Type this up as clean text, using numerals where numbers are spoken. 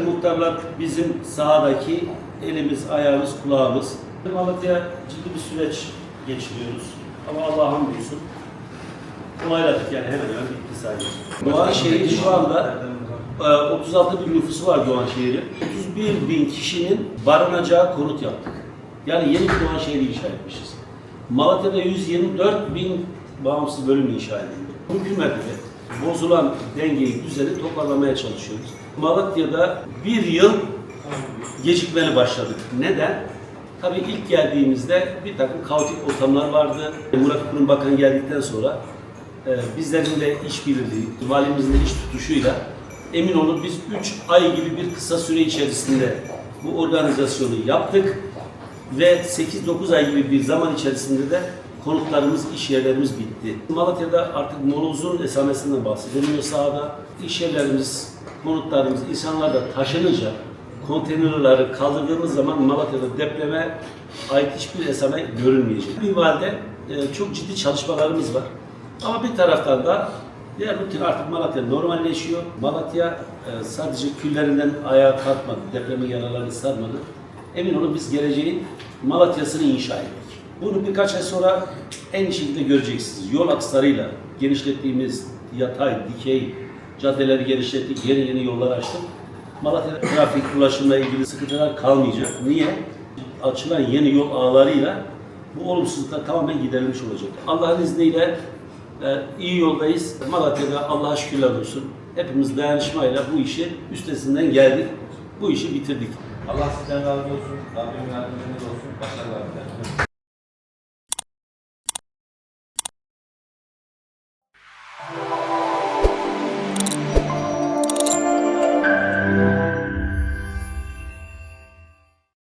muhtarlar bizim sahadaki elimiz, ayağımız, kulağımız. Malatya ciddi bir süreç geçiriyoruz. Ama Allah'a hamdolsun kolayladık yani hemen hemen bitti sayılır. Doğanşehir şu anda 36 bin nüfusu var Doğanşehir'in. 31 bin kişinin barınacağı konut yaptık. Yani yeni bir Doğanşehir'i inşa etmişiz. Malatya'da 124 bin bağımsız bölüm inşa edildi. Mümkün mertebe bozulan dengeyi, düzeni toparlamaya çalışıyoruz. Malatya'da bir yıl gecikmeli başladık. Neden? Tabii ilk geldiğimizde bir takım kaotik ortamlar vardı. Murat Kurum Bakan geldikten sonra bizlerin de işbirliği, valimizin de iş tutuşuyla emin olun biz 3 ay gibi bir kısa süre içerisinde bu organizasyonu yaptık ve 8-9 ay gibi bir zaman içerisinde de konutlarımız, iş yerlerimiz bitti. Malatya'da artık molozun esamesinden bahsedilmiyor sahada. İş yerlerimiz, konutlarımız, insanlar da taşınınca konteynerleri kaldırdığımız zaman Malatya'da depreme ait hiçbir esame görünmeyecek. Bir valide çok ciddi çalışmalarımız var. Ama bir taraftan da diğer rutin artık Malatya normalleşiyor. Malatya sadece küllerinden ayağa kalkmadı, depremin yaralarını sarmadı. Emin olun biz geleceğin Malatya'sını inşa ettik. Bunu birkaç ay sonra en iyi şekilde göreceksiniz. Yol akslarıyla genişlettiğimiz yatay, dikey caddeleri genişlettik, yeni yollar açtık. Malatya trafik ulaşımla ilgili sıkıntılar kalmayacak. Niye? Açılan yeni yol ağlarıyla bu olumsuzluklar tamamen giderilmiş olacak. Allah'ın izniyle iyi yoldayız. Malatya'da Allah'a şükürler olsun. Hepimiz dayanışmayla bu işi üstesinden geldik. Bu işi bitirdik. Allah sizden razı olsun. Rabbim yardımcınız olsun. Başarılar.